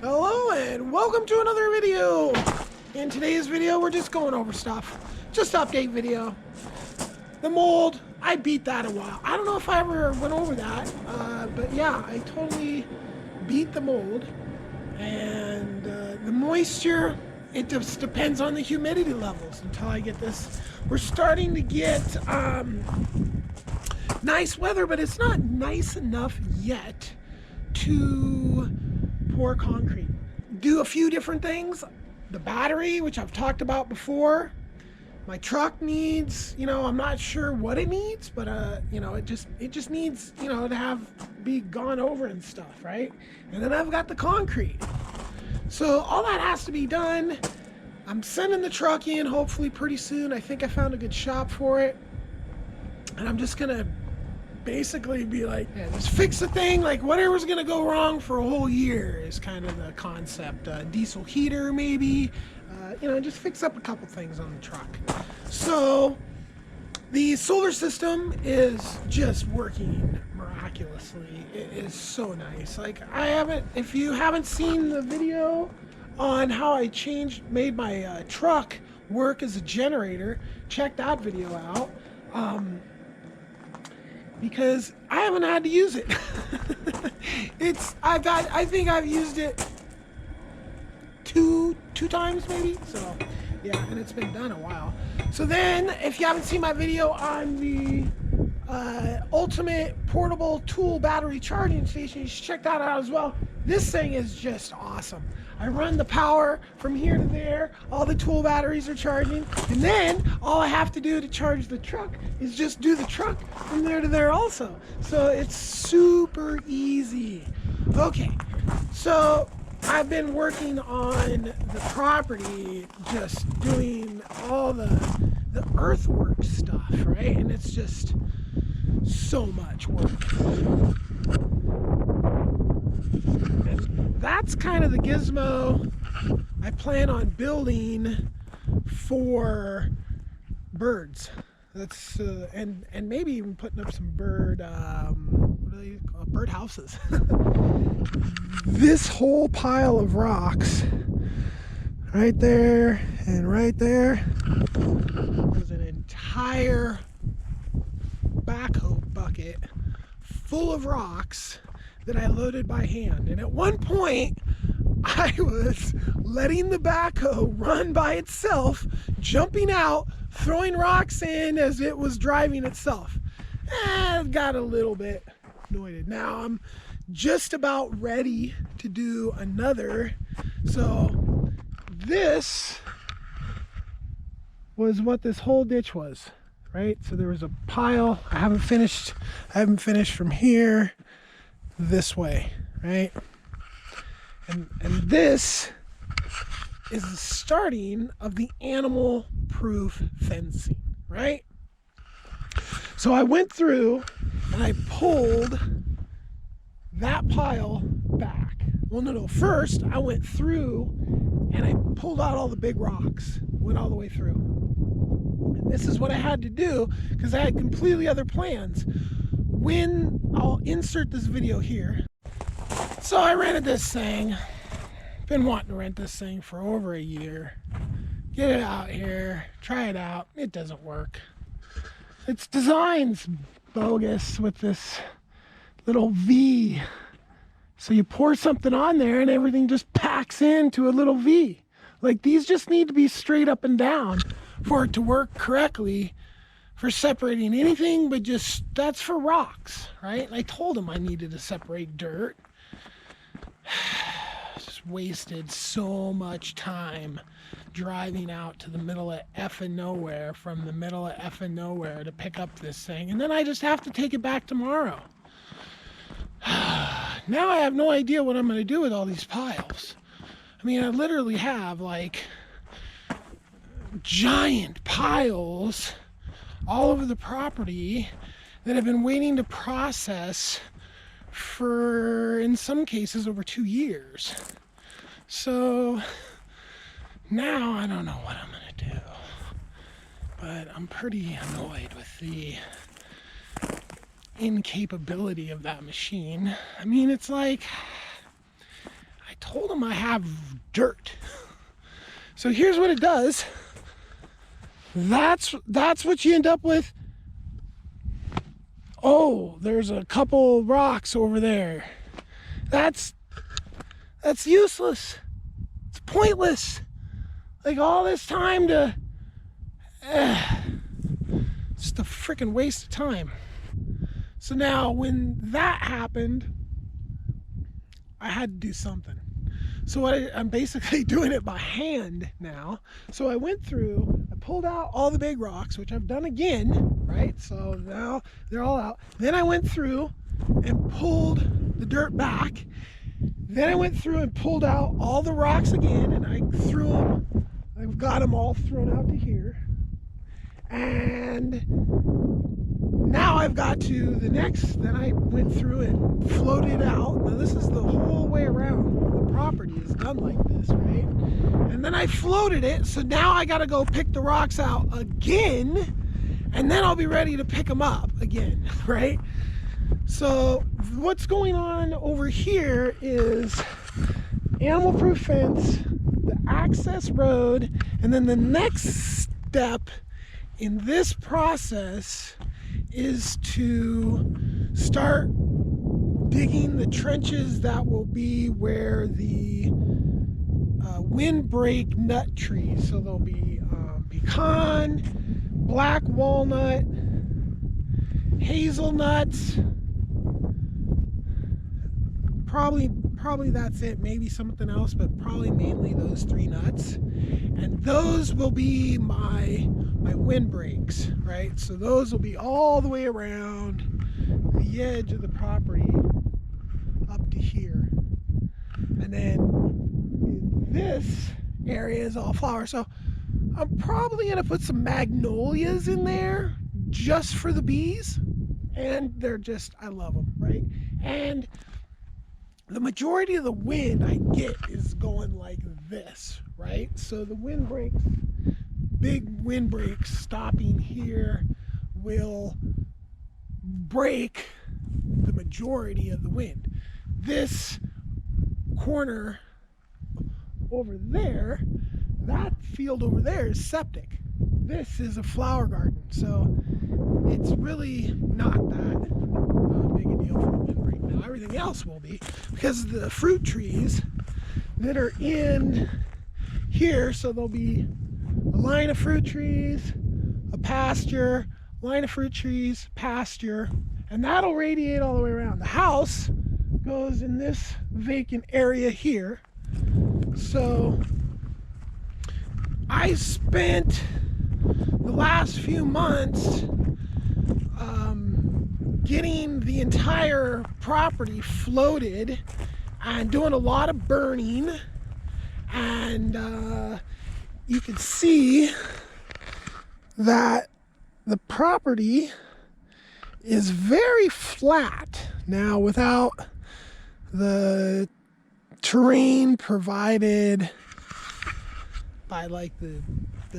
Hello and welcome to another video. In today's video, we're just going over stuff. Just update video. The mold, I beat that a while. I don't know if I ever went over that, but yeah, I totally beat the mold. And the moisture, it just depends on the humidity levels until I get this. We're starting to get nice weather, but it's not nice enough yet to pour concrete. Do a few different things. The battery, which I've talked about before. My truck needs, I'm not sure what it needs, but it just needs, to be gone over and stuff, right? And then I've got the concrete. So all that has to be done. I'm sending the truck in hopefully pretty soon. I think I found a good shop for it. And I'm just gonna basically be like, yeah, just fix the thing, like whatever's gonna go wrong for a whole year is kind of the concept. Diesel heater maybe, just fix up a couple things on the truck. So the solar system is just working miraculously. It is so nice. Like, if you haven't seen the video on how I made my truck work as a generator, check that video out. Because I haven't had to use it. I think I've used it two times maybe. So yeah, and it's been done a while. So then, if you haven't seen my video on the ultimate portable tool battery charging station, you should check that out as well. This thing is just awesome. I run the power from here to there, all the tool batteries are charging, and then all I have to do to charge the truck is just do the truck from there to there also. So it's super easy. Okay, so I've been working on the property, just doing all the earthwork stuff, right? And it's just so much work. And that's kind of the gizmo I plan on building for birds. That's and maybe even putting up some bird houses. This whole pile of rocks right there and right there was an entire backhoe bucket full of rocks that I loaded by hand. And at one point I was letting the backhoe run by itself, jumping out, throwing rocks in as it was driving itself. It got a little bit annoyed. Now I'm just about ready to do another. So this was what this whole ditch was, right? So there was a pile. I haven't finished from here this way, right? And this is the starting of the animal proof fencing, right? So I went through and I pulled that pile back. Well, no, first I went through and I pulled out all the big rocks, went all the way through. And this is what I had to do because I had completely other plans. I'll insert this video here. So I rented this thing. Been wanting to rent this thing for over a year. Get it out here, try it out. It doesn't work. Its design's bogus with this little V. So you pour something on there and everything just packs into a little V. Like, these just need to be straight up and down for it to work correctly for separating anything, but that's for rocks, right? And I told him I needed to separate dirt. Just wasted so much time driving out to the middle of effing nowhere, from the middle of effing nowhere, to pick up this thing, and then I just have to take it back tomorrow. Now I have no idea what I'm going to do with all these piles. I mean, I literally have like giant piles all over the property that I've been waiting to process for, in some cases, over 2 years. So now I don't know what I'm going to do, but I'm pretty annoyed with the incapability of that machine. I mean, it's like, I told them I have dirt. So here's what it does. That's what you end up with. Oh, there's a couple rocks over there. That's useless. It's pointless. Like all this time to just a freaking waste of time. So now when that happened, I had to do something. So I'm basically doing it by hand now. So I went through, I pulled out all the big rocks, which I've done again, right? So now they're all out. Then I went through and pulled the dirt back. Then I went through and pulled out all the rocks again, and I threw them. I've got them all thrown out to here. And now I've got to the next, then I went through and floated out. Now this is the whole way around. The property is done like this, right? And then I floated it, so now I gotta go pick the rocks out again, and then I'll be ready to pick them up again, right? So what's going on over here is animal-proof fence, the access road, and then the next step in this process is to start digging the trenches that will be where the windbreak nut trees. So there'll be pecan, black walnut, hazelnuts. Probably that's it. Maybe something else, but probably mainly those three nuts. And those will be my windbreaks, right? So those will be all the way around the edge of the property up to here. And then in this area is all flowers. So I'm probably gonna put some magnolias in there just for the bees. And they're just, I love them, right? And the majority of the wind I get is going like this, right? So the windbreaks, big windbreaks stopping here will break the majority of the wind. This corner over there, that field over there is septic. This is a flower garden, so it's really not that big a deal for the windbreak. Now everything else will be, because the fruit trees that are in here, so there'll be a line of fruit trees, a pasture, line of fruit trees, pasture, and that'll radiate all the way around. The house goes in this vacant area here. So I spent the last few months getting the entire property floated and doing a lot of burning, and you can see that the property is very flat now without the terrain provided by like the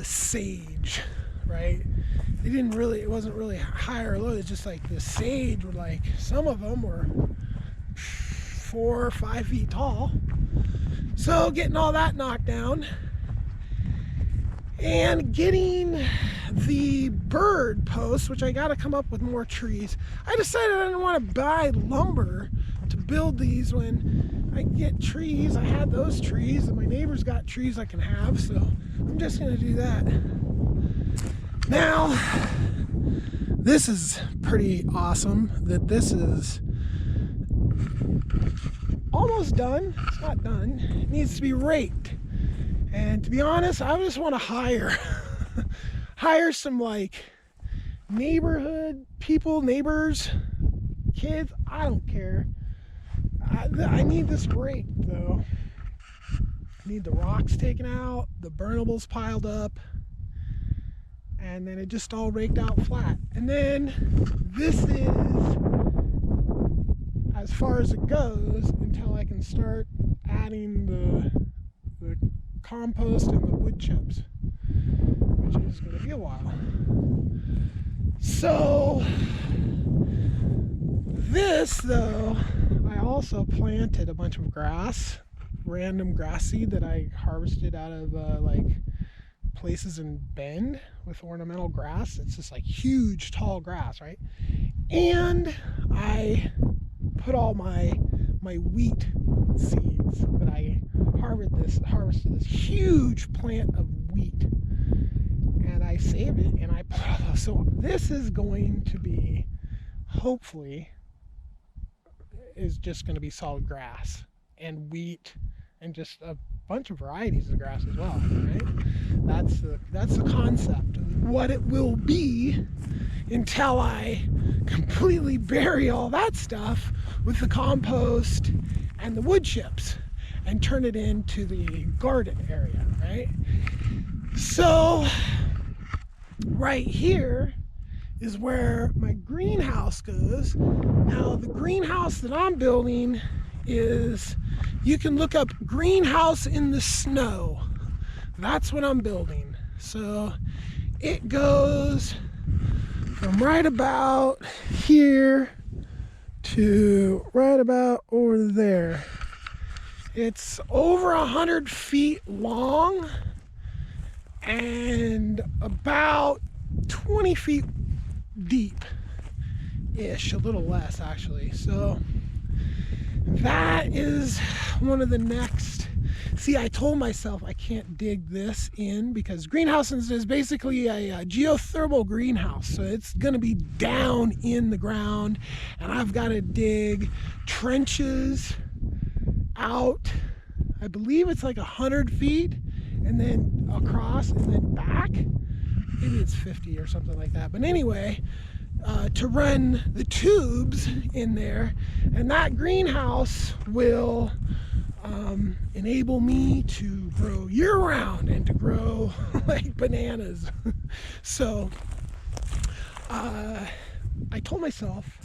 sage, right? It wasn't really high or low. It's just like the sage were like, some of them were 4 or 5 feet tall. So getting all that knocked down and getting the bird posts, which I got to come up with more trees. I decided I didn't want to buy lumber to build these when I get trees. I had those trees and my neighbors got trees I can have, so I'm just going to do that. Now, this is pretty awesome that this is almost done. It's not done. It needs to be raked. And to be honest, I just want to hire some like neighborhood people, neighbors, kids. I don't care. I need this raked though. I need the rocks taken out, the burnables piled up, and then it just all raked out flat. And then this is as far as it goes until I can start adding the compost and the wood chips, which is going to be a while. So this though, I also planted a bunch of grass random grass seed that I harvested out of like places in Bend with ornamental grass. It's just like huge tall grass, right? And I put all my wheat seeds that I harvested this huge plant of wheat, and I saved it, and so this is going to be, hopefully, is just going to be solid grass and wheat and just a bunch of varieties of grass as well, right? That's the concept of what it will be until I completely bury all that stuff with the compost and the wood chips and turn it into the garden area, right? So right here is where my greenhouse goes. Now the greenhouse that I'm building is, you can look up greenhouse in the snow. That's what I'm building. So it goes from right about here to right about over there. It's over 100 feet long and about 20 feet deep-ish, a little less actually. So that is one of the next. See, I told myself I can't dig this in because greenhouse is basically a geothermal greenhouse. So it's going to be down in the ground, and I've got to dig trenches out. I believe it's like 100 feet and then across and then back. Maybe it's 50 or something like that. But anyway, to run the tubes in there, and that greenhouse will enable me to grow year-round and to grow like bananas. So I told myself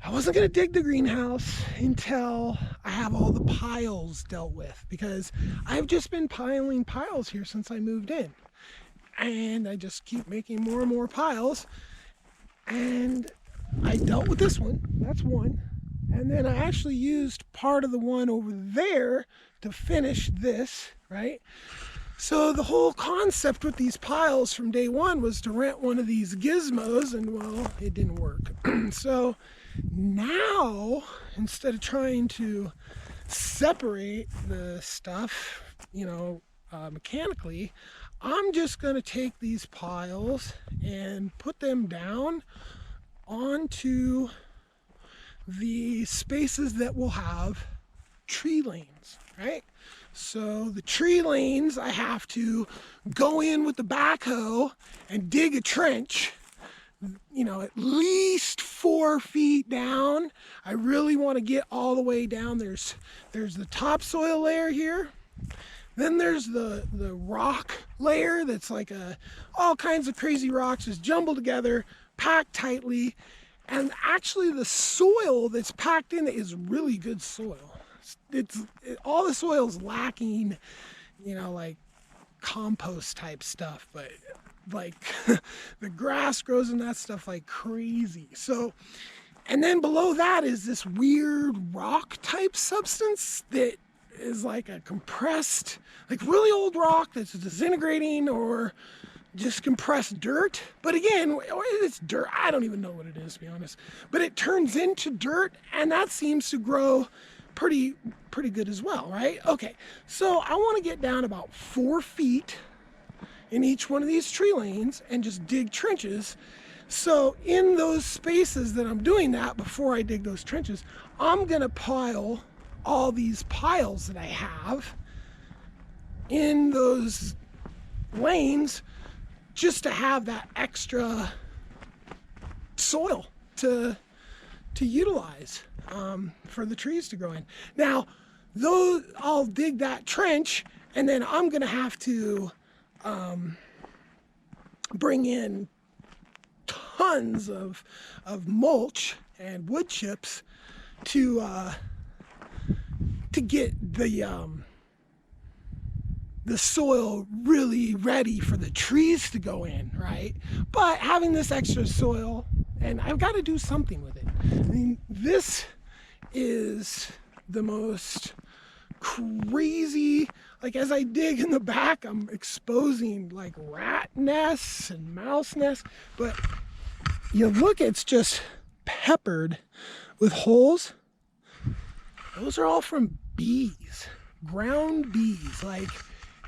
I wasn't going to dig the greenhouse until I have all the piles dealt with, because I've just been piling piles here since I moved in, and I just keep making more and more piles. And I dealt with this one, that's one. And then I actually used part of the one over there to finish this, right? So the whole concept with these piles from day one was to rent one of these gizmos, and well, it didn't work. So now, instead of trying to separate the stuff, mechanically, I'm just going to take these piles and put them down onto the spaces that will have tree lanes, right? So the tree lanes, I have to go in with the backhoe and dig a trench, at least 4 feet down. I really want to get all the way down. There's the topsoil layer here. Then there's the rock layer that's like all kinds of crazy rocks just jumbled together, packed tightly. And actually the soil that's packed in it is really good soil. All the soil's lacking, like compost type stuff, but like the grass grows in that stuff like crazy. So, and then below that is this weird rock type substance that is like a compressed, like really old rock that's disintegrating, or just compressed dirt. But again, it's dirt. I don't even know what it is, to be honest. But it turns into dirt, and that seems to grow pretty good as well, right? Okay, so I want to get down about 4 feet in each one of these tree lanes and just dig trenches. So in those spaces that I'm doing that, before I dig those trenches, I'm gonna pile all these piles that I have in those lanes, just to have that extra soil to utilize for the trees to grow in. Now, I'll dig that trench, and then I'm gonna have to bring in tons of mulch and wood chips to get the soil really ready for the trees to go in, right? But having this extra soil, and I've got to do something with it. I mean, this is the most crazy, like as I dig in the back, I'm exposing like rat nests and mouse nests. But you look, it's just peppered with holes. Those are all from bees, ground bees. Like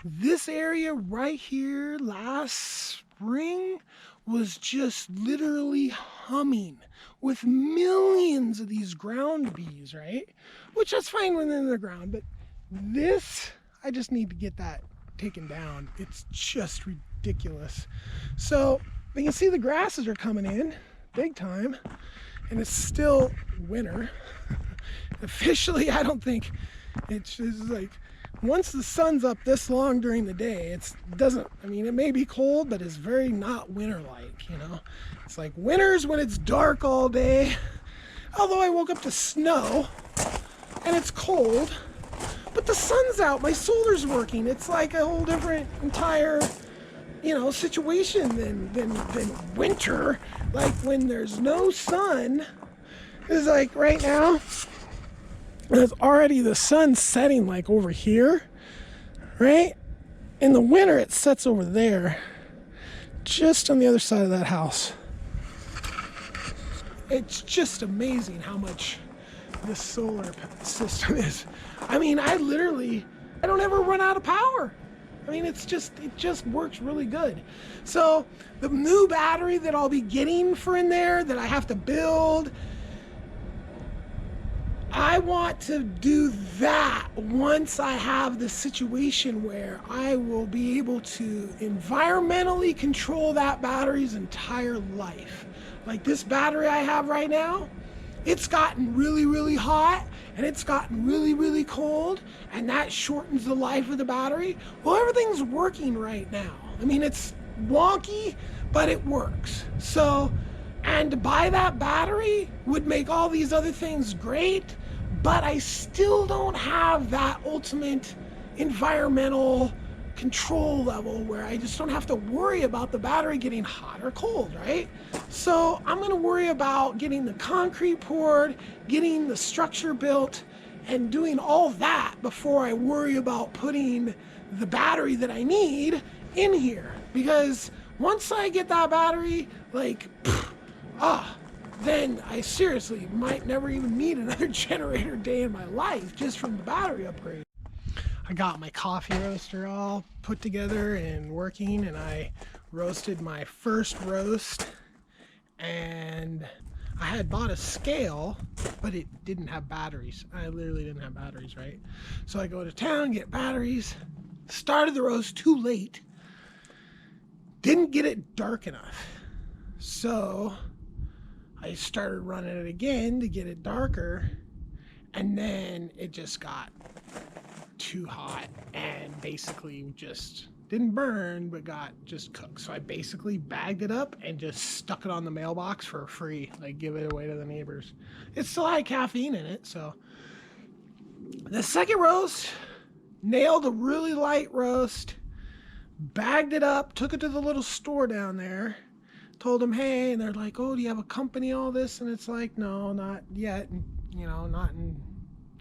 this area right here last spring was just literally humming with millions of these ground bees, right? Which that's fine when they're in the ground, but this, I just need to get that taken down. It's just ridiculous. So you can see the grasses are coming in big time, and it's still winter. Officially, I don't think it's just like, once the sun's up this long during the day, it doesn't, I mean, it may be cold, but it's very not winter-like, you know? It's like winters when it's dark all day. Although I woke up to snow, and it's cold, but the sun's out, my solar's working. It's like a whole different entire, you know, situation than winter. Like when there's no sun, it's like right now, there's already the sun setting like over here, right? In the winter, it sets over there, just on the other side of that house. It's just amazing how much this solar system is. I mean, I don't ever run out of power. I mean, it just works really good. So the new battery that I'll be getting for in there that I have to build, I want to do that once I have the situation where I will be able to environmentally control that battery's entire life. Like this battery I have right now, it's gotten really, really hot and it's gotten really, really cold, and that shortens the life of the battery. Well, everything's working right now. I mean, it's wonky, but it works. So, and to buy that battery would make all these other things great, but I still don't have that ultimate environmental control level where I just don't have to worry about the battery getting hot or cold, right? So I'm gonna worry about getting the concrete poured, getting the structure built, and doing all that before I worry about putting the battery that I need in here. Because once I get that battery, like, then I seriously might never even need another generator day in my life just from the battery upgrade. I got my coffee roaster all put together and working, and I roasted my first roast, and I had bought a scale, but it didn't have batteries. I literally didn't have batteries, right? So I go to town, get batteries, started the roast too late, didn't get it dark enough. So I started running it again to get it darker, and then it just got too hot and basically just didn't burn, but got just cooked. So I basically bagged it up and just stuck it on the mailbox for free, like give it away to the neighbors. It still had caffeine in it. So the second roast, nailed a really light roast, bagged it up, took it to the little store down there, told them, hey, and they're like, oh, do you have a company, all this? And it's like, no, not yet. And, you know,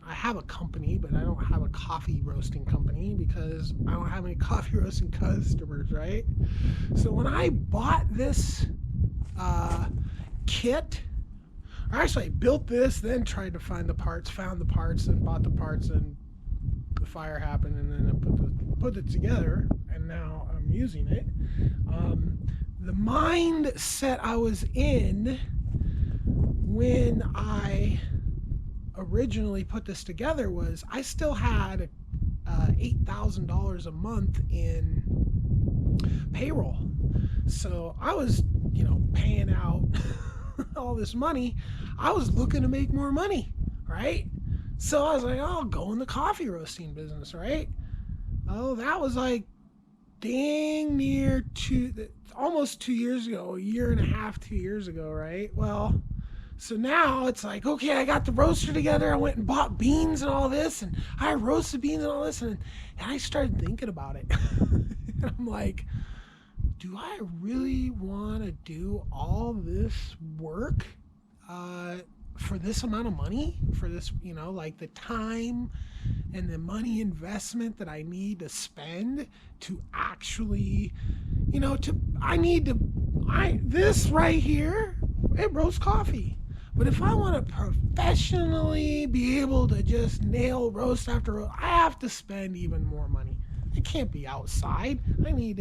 I have a company, but I don't have a coffee roasting company because I don't have any coffee roasting customers, right? So when I bought this kit, or actually I built this, then tried to find the parts, found the parts, and bought the parts, and the fire happened, and then I put it together, and now I'm using it. The mindset I was in when I originally put this together was I still had $8,000 a month in payroll. So I was, you know, paying out all this money. I was looking to make more money, right? So I was like, oh, I'll go in the coffee roasting business, right? Oh, that was like dang near almost 2 years ago, a year and a half, 2 years ago, right? Well, so now it's like, okay, I got the roaster together. I went and bought beans and all this, and I roasted beans and all this, and I started thinking about it. And I'm like, do I really want to do all this work for this amount of money, for this, like the time and the money investment that I need to spend to actually, this right here, it roasts coffee. But if I want to professionally be able to just nail roast after roast, I have to spend even more money. It can't be outside. I need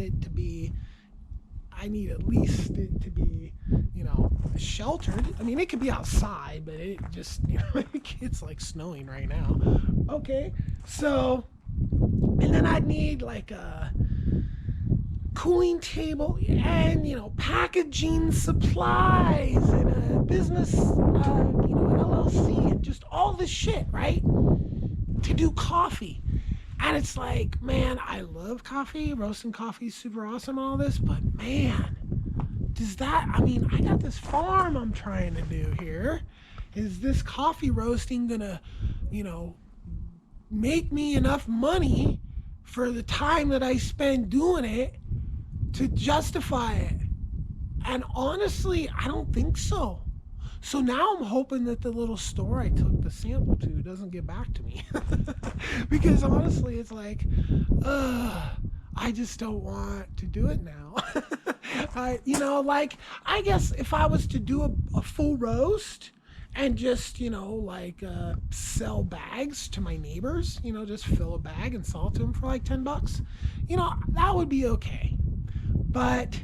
at least it to be, sheltered. I mean, it could be outside, but it just, it's like snowing right now. Okay, so, and then I'd need like a cooling table and, packaging supplies and a business, LLC and just all this shit, right? To do coffee. And it's like, man, I love coffee. Roasting coffee is super awesome and all this, but man, I got this farm I'm trying to do here. Is this coffee roasting gonna, make me enough money for the time that I spend doing it to justify it? And honestly, I don't think so. So now I'm hoping that the little store I took the sample to doesn't get back to me. Because honestly, it's like, I just don't want to do it now. I guess if I was to do a full roast and just, sell bags to my neighbors, just fill a bag and sell it to them for like $10, that would be okay. But,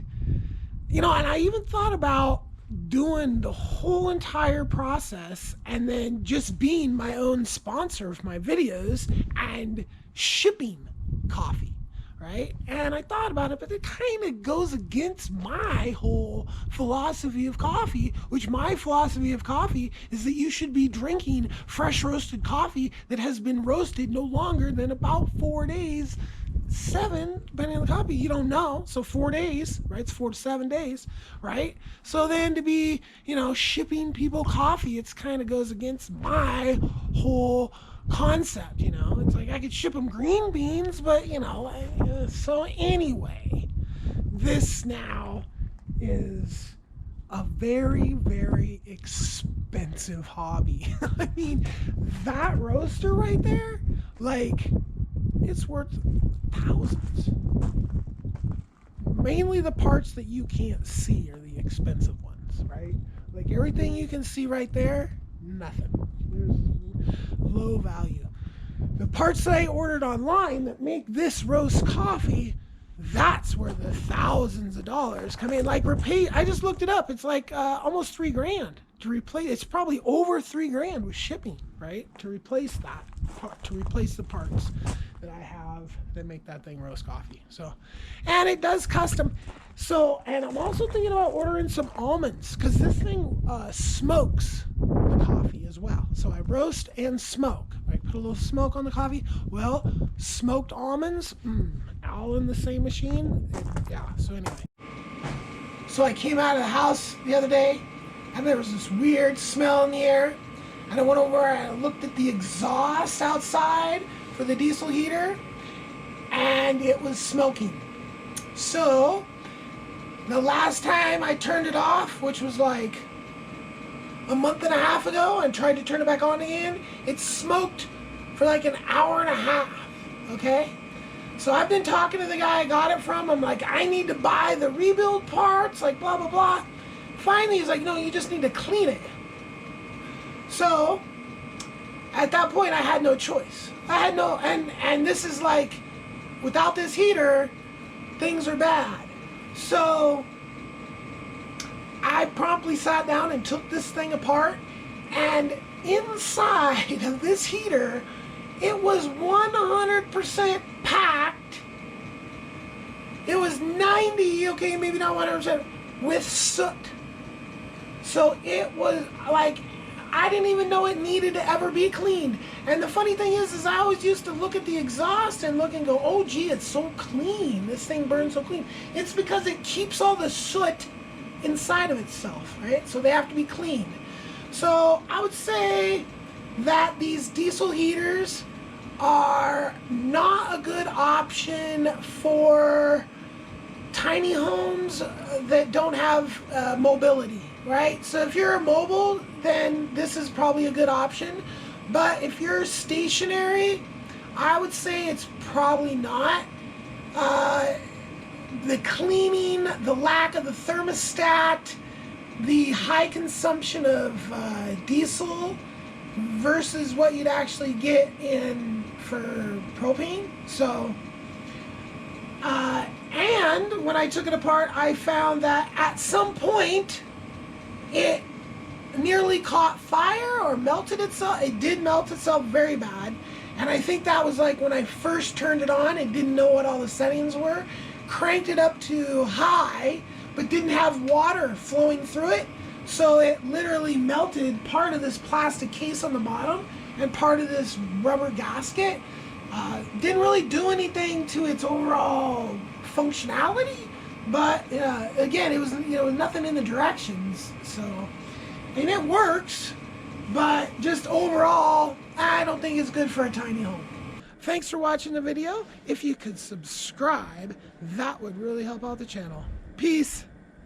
and I even thought about doing the whole entire process and then just being my own sponsor of my videos and shipping coffee, right? And I thought about it, but it kind of goes against my whole philosophy of coffee, which my philosophy of coffee is that you should be drinking fresh roasted coffee that has been roasted no longer than about 4 days, 7, depending on the coffee, you don't know. So 4 days, right? It's 4 to 7 days, right? So then to be, shipping people coffee, it's kind of goes against my whole concept, It's like I could ship them green beans, but, so anyway, this now is a very, very expensive hobby. I mean, that roaster right there, like, it's worth thousands. Mainly the parts that you can't see are the expensive ones, right? Like everything you can see right there, nothing. There's low value. The parts that I ordered online that make this roast coffee, that's where the thousands of dollars come in. Like I just looked it up. It's like almost $3,000 to replace. It's probably over $3,000 with shipping, right? To replace that part, to replace the parts that I have that make that thing roast coffee. So, and it does custom. So, and I'm also thinking about ordering some almonds because this thing smokes the coffee as well. So I roast and smoke. Right, put a little smoke on the coffee. Well, smoked almonds, all in the same machine. Yeah. So anyway, so I came out of the house the other day, and there was this weird smell in the air. And I went over and I looked at the exhaust outside for the diesel heater, and it was smoking. So the last time I turned it off, which was like a month and a half ago, and tried to turn it back on again, it smoked for like an hour and a half. Okay, so I've been talking to the guy I got it from. I'm like, I need to buy the rebuild parts, like blah blah blah. Finally he's like, no, you just need to clean it. So at that point I had no choice. I had no, and this is like, without this heater, things are bad. So I promptly sat down and took this thing apart, and inside of this heater, it was 100% packed. It was 90, okay, maybe not 100%, with soot. So it was like, I didn't even know it needed to ever be cleaned. And the funny thing is I always used to look at the exhaust and look and go, oh gee, it's so clean. This thing burns so clean. It's because it keeps all the soot inside of itself, right? So they have to be cleaned. So I would say that these diesel heaters are not a good option for tiny homes that don't have mobility, right? So if you're mobile, then this is probably a good option. But if you're stationary, I would say it's probably not. The cleaning, the lack of the thermostat, the high consumption of diesel versus what you'd actually get in for propane. So, and when I took it apart, I found that at some point it nearly caught fire or melted itself. It did melt itself very bad. And I think that was like when I first turned it on and didn't know what all the settings were. Cranked it up to high, but didn't have water flowing through it. So it literally melted part of this plastic case on the bottom and part of this rubber gasket. Didn't really do anything to its overall functionality, but again, it was nothing in the directions. So, and it works, but just overall, I don't think it's good for a tiny home. Thanks for watching the video. If you could subscribe, that would really help out the channel. Peace.